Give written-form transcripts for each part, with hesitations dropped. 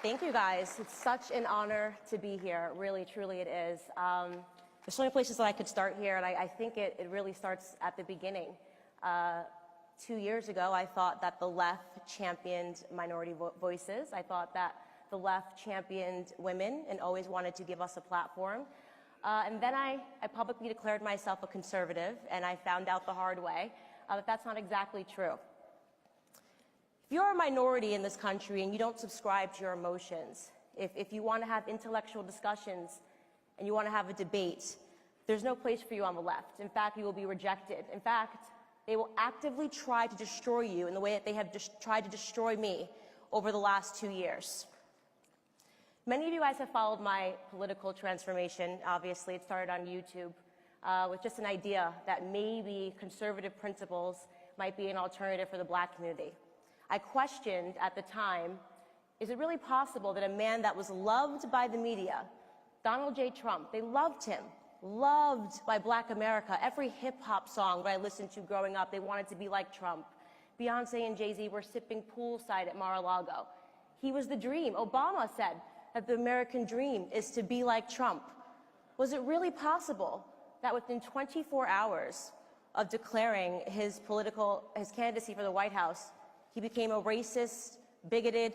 Thank you, guys. It's such an honor to be here. Really, truly it is. There's so many places that I could start here, and I think it really starts at the beginning. 2 years ago, I thought that the left championed minority voices. I thought that the left championed women and always wanted to give us a platform. And then I publicly declared myself a conservative, and I found out the hard way that that's not exactly true. If you're a minority in this country and you don't subscribe to your emotions, if you want to have intellectual discussions and you want to have a debate, there's no place for you on the left. In fact, you will be rejected. In fact, they will actively try to destroy you in the way that they have tried to destroy me over the last 2 years. Many of you guys have followed my political transformation. Obviously, it started on YouTube with just an idea that maybe conservative principles might be an alternative for the Black community. I questioned at the time, is it really possible that a man that was loved by the media, Donald J. Trump, they loved him, loved by Black America. Every hip-hop song that I listened to growing up, they wanted to be like Trump. Beyonce and Jay-Z were sipping poolside at Mar-a-Lago. He was the dream. Obama said that the American dream is to be like Trump. Was it really possible that within 24 hours of declaring his candidacy for the White House, he became a racist, bigoted,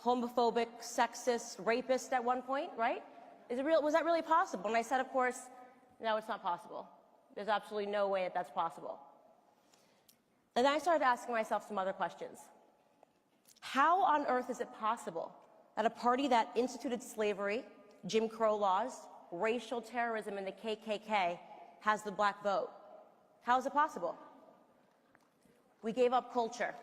homophobic, sexist, rapist at one point, right? Was that really possible? And I said, of course, no, it's not possible. There's absolutely no way that that's possible. And then I started asking myself some other questions. How on earth is it possible that a party that instituted slavery, Jim Crow laws, racial terrorism, and the KKK has the Black vote? How is it possible? We gave up culture.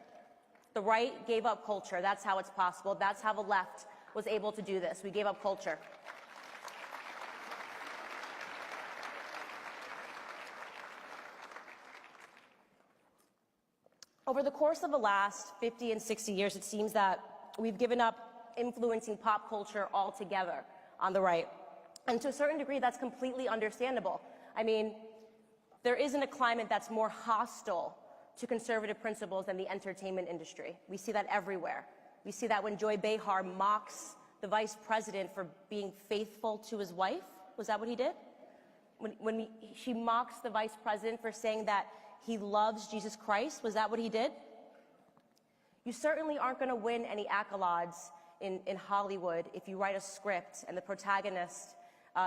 The right gave up culture. That's how it's possible. That's how the left was able to do this. We gave up culture. Over the course of the last 50 and 60 years, it seems that we've given up influencing pop culture altogether on the right. And to a certain degree, that's completely understandable. I mean, there isn't a climate that's more hostile to conservative principles than the entertainment industry. We see that everywhere. We see that when Joy Behar mocks the vice president for being faithful to his wife. Was that what he did? When she mocks the vice president for saying that he loves Jesus Christ, was that what he did? You certainly aren't going to win any accolades in Hollywood if you write a script and the protagonist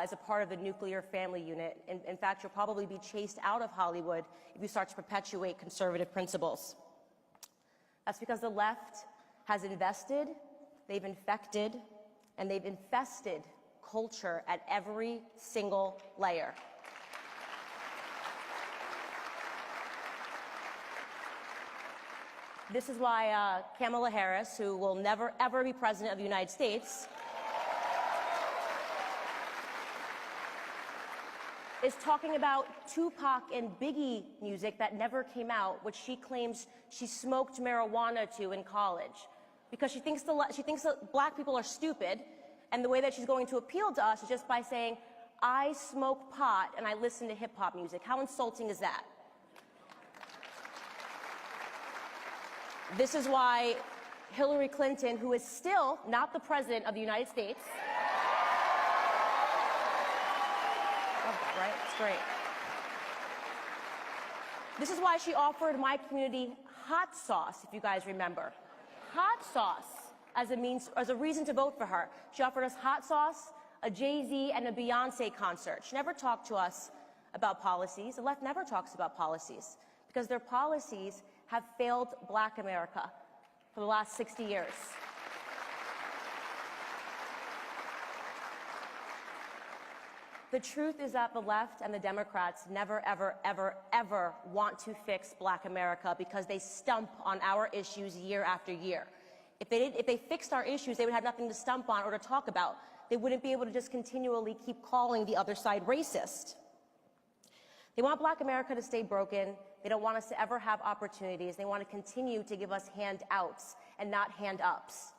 is a part of the nuclear family unit. In fact, you'll probably be chased out of Hollywood if you start to perpetuate conservative principles. That's because the left has invested, they've infected, and they've infested culture at every single layer. This is why Kamala Harris, who will never, ever be president of the United States, is talking about Tupac and Biggie music that never came out, which she claims she smoked marijuana to in college, because she thinks that Black people are stupid, and the way that she's going to appeal to us is just by saying, I smoke pot and I listen to hip-hop music. How insulting is that? This is why Hillary Clinton, who is still not the president of the United States, right? It's great. This is why she offered my community hot sauce, if you guys remember. Hot sauce as a reason to vote for her. She offered us hot sauce, a Jay-Z, and a Beyonce concert. She never talked to us about policies. The left never talks about policies because their policies have failed Black America for the last 60 years. The truth is that the left and the Democrats never, ever, ever, ever want to fix Black America because they stump on our issues year after year. If they fixed our issues, they would have nothing to stump on or to talk about. They wouldn't be able to just continually keep calling the other side racist. They want Black America to stay broken. They don't want us to ever have opportunities. They want to continue to give us handouts and not hand-ups.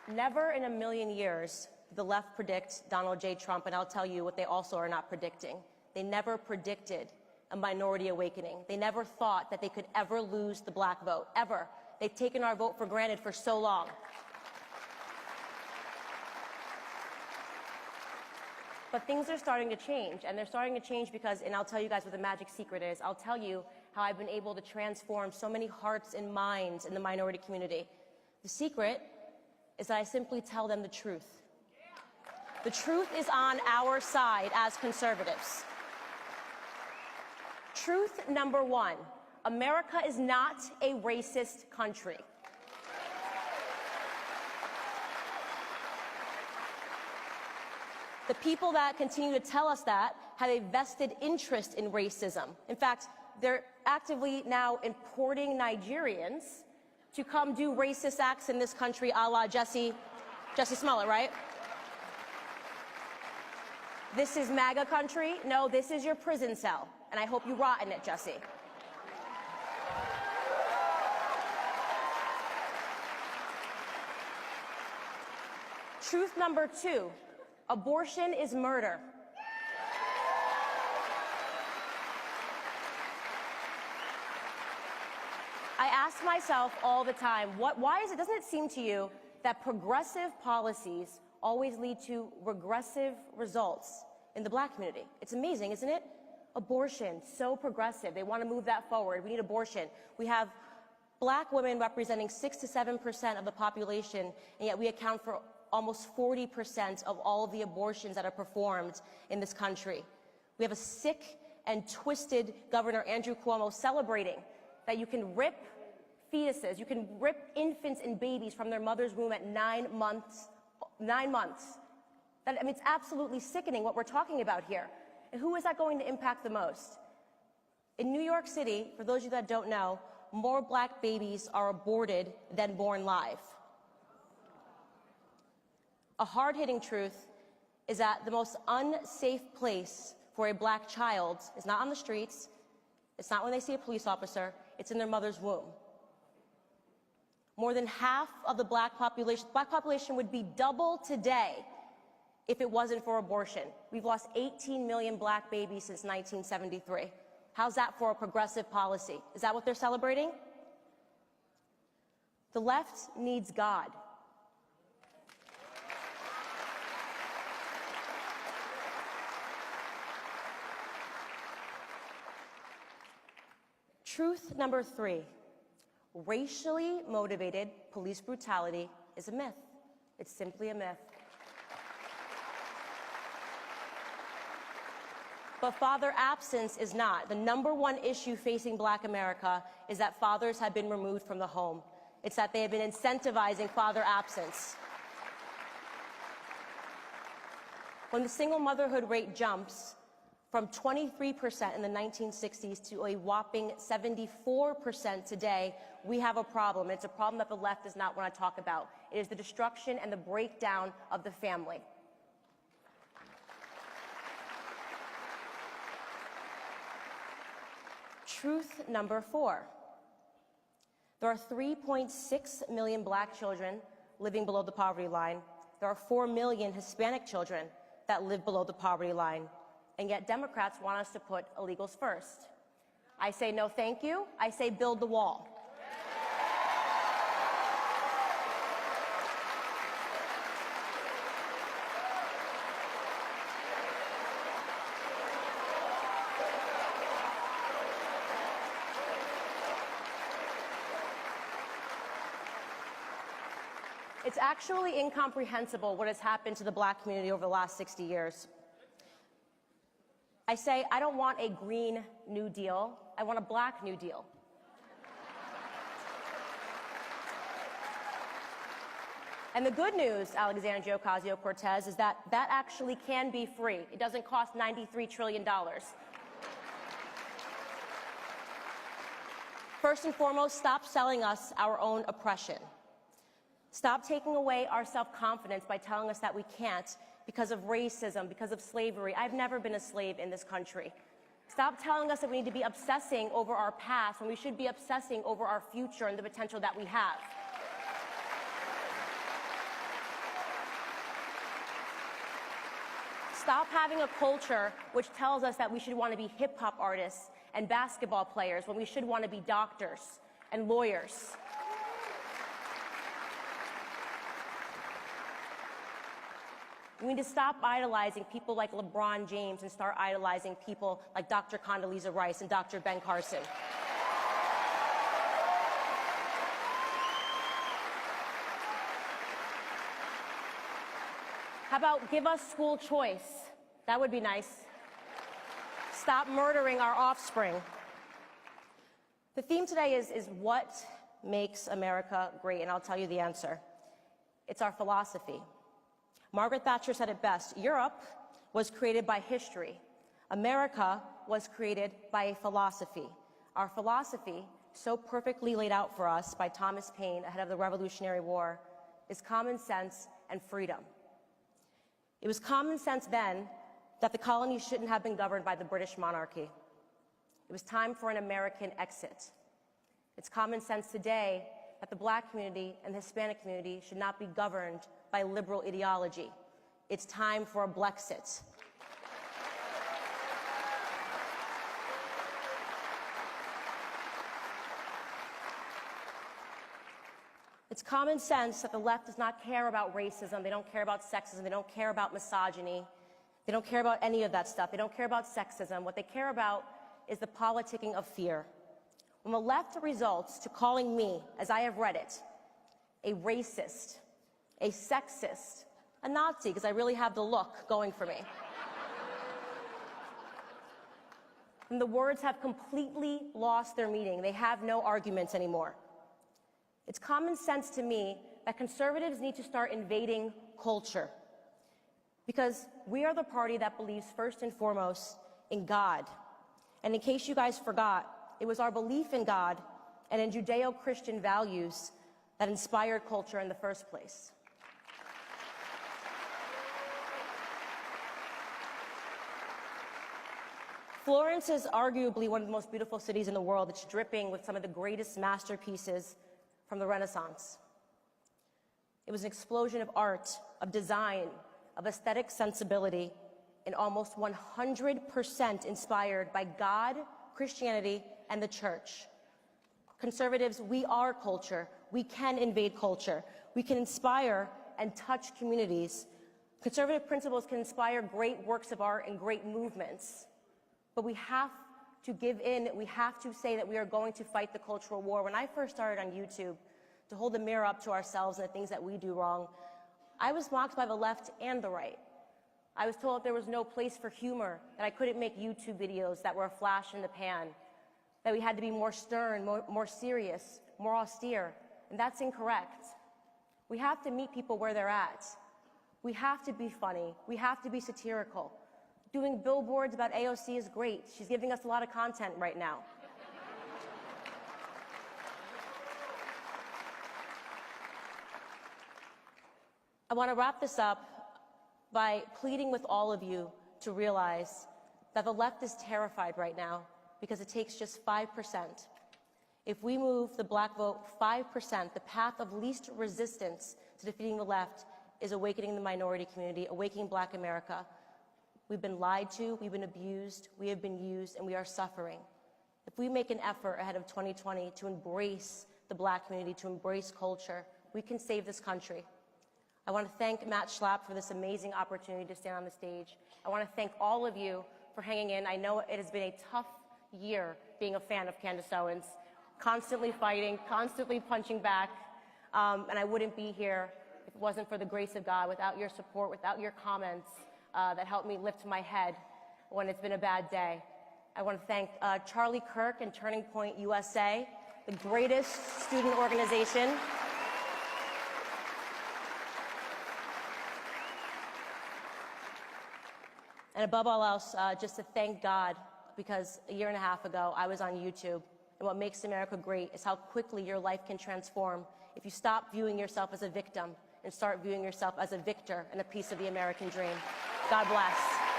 Never in a million years did the left predict Donald J. Trump, and I'll tell you what they also are not predicting. They never predicted a minority awakening. They never thought that they could ever lose the black vote, ever. They've taken our vote for granted for so long. But things are starting to change, and they're starting to change because, and I'll tell you guys what the magic secret is. I'll tell you how I've been able to transform so many hearts and minds in the minority community. The secret is that I simply tell them the truth. The truth is on our side as conservatives. Truth number one, America is not a racist country. The people that continue to tell us that have a vested interest in racism. In fact, they're actively now importing Nigerians to come do racist acts in this country, a la Jussie Smollett, right? This is MAGA country. No, this is your prison cell, and I hope you rot in it, Jussie. Truth number two, abortion is murder. I ask myself all the time, doesn't it seem to you that progressive policies always lead to regressive results in the black community? It's amazing, isn't it? Abortion, so progressive. They want to move that forward. We need abortion. We have black women representing 6 to 7% of the population, and yet we account for almost 40% of all of the abortions that are performed in this country. We have a sick and twisted Governor Andrew Cuomo celebrating that you can rip fetuses, you can rip infants and babies from their mother's womb at 9 months. 9 months. It's absolutely sickening what we're talking about here. And who is that going to impact the most? In New York City, for those of you that don't know, more black babies are aborted than born live. A hard-hitting truth is that the most unsafe place for a black child is not on the streets, it's not when they see a police officer, it's in their mother's womb. More than half of the black population would be double today if it wasn't for abortion. We've lost 18 million black babies since 1973. How's that for a progressive policy? Is that what they're celebrating? The left needs God. Truth number three, racially motivated police brutality is a myth. It's simply a myth. But father absence is not. The number one issue facing black America is that fathers have been removed from the home. It's that they have been incentivizing father absence. When the single motherhood rate jumps from 23% in the 1960s to a whopping 74% today, we have a problem. It's a problem that the left does not want to talk about. It is the destruction and the breakdown of the family. Truth number four. There are 3.6 million black children living below the poverty line. There are 4 million Hispanic children that live below the poverty line. And yet Democrats want us to put illegals first. I say no thank you. I say build the wall. It's actually incomprehensible what has happened to the black community over the last 60 years. I say, I don't want a green New Deal, I want a black New Deal. And the good news, Alexandria Ocasio-Cortez, is that that actually can be free. It doesn't cost $93 trillion. First and foremost, stop selling us our own oppression. Stop taking away our self-confidence by telling us that we can't because of racism, because of slavery. I've never been a slave in this country. Stop telling us that we need to be obsessing over our past when we should be obsessing over our future and the potential that we have. Stop having a culture which tells us that we should want to be hip-hop artists and basketball players when we should want to be doctors and lawyers. We need to stop idolizing people like LeBron James and start idolizing people like Dr. Condoleezza Rice and Dr. Ben Carson. How about give us school choice? That would be nice. Stop murdering our offspring. The theme today is what makes America great, and I'll tell you the answer. It's our philosophy. Margaret Thatcher said it best. Europe was created by history. America was created by a philosophy. Our philosophy, so perfectly laid out for us by Thomas Paine ahead of the Revolutionary War, is common sense and freedom. It was common sense then that the colonies shouldn't have been governed by the British monarchy. It was time for an American exit. It's common sense today that the Black community and the Hispanic community should not be governed by liberal ideology. It's time for a Blexit. It's common sense that the left does not care about racism, they don't care about sexism, they don't care about misogyny, they don't care about any of that stuff, they don't care about sexism. What they care about is the politicking of fear. When the left results to calling me, as I have read it, a racist, a sexist, a Nazi, because I really have the look going for me, and the words have completely lost their meaning. They have no arguments anymore. It's common sense to me that conservatives need to start invading culture, because we are the party that believes first and foremost in God. And in case you guys forgot, it was our belief in God and in Judeo-Christian values that inspired culture in the first place. Florence is arguably one of the most beautiful cities in the world. It's dripping with some of the greatest masterpieces from the Renaissance. It was an explosion of art, of design, of aesthetic sensibility, and almost 100% inspired by God, Christianity, and the church. Conservatives, we are culture. We can invade culture. We can inspire and touch communities. Conservative principles can inspire great works of art and great movements. But we have to give in. We have to say that we are going to fight the cultural war. When I first started on YouTube to hold the mirror up to ourselves and the things that we do wrong, I was mocked by the left and the right. I was told that there was no place for humor, that I couldn't make YouTube videos that were a flash in the pan, that we had to be more stern, more serious, more austere, and that's incorrect. We have to meet people where they're at. We have to be funny. We have to be satirical. Doing billboards about AOC is great. She's giving us a lot of content right now. I want to wrap this up by pleading with all of you to realize that the left is terrified right now because it takes just 5%. If we move the Black vote 5%, the path of least resistance to defeating the left is awakening the minority community, awakening Black America. We've been lied to, we've been abused, we have been used, and we are suffering. If we make an effort ahead of 2020 to embrace the Black community, to embrace culture, we can save this country. I want to thank Matt Schlapp for this amazing opportunity to stand on the stage. I want to thank all of you for hanging in. I know it has been a tough year being a fan of Candace Owens, constantly fighting, constantly punching back, and I wouldn't be here if it wasn't for the grace of God, without your support, without your comments that helped me lift my head when it's been a bad day. I want to thank Charlie Kirk and Turning Point USA, the greatest student organization. And above all else, just to thank God, because a year and a half ago, I was on YouTube. And what makes America great is how quickly your life can transform if you stop viewing yourself as a victim and start viewing yourself as a victor and a piece of the American dream. God bless.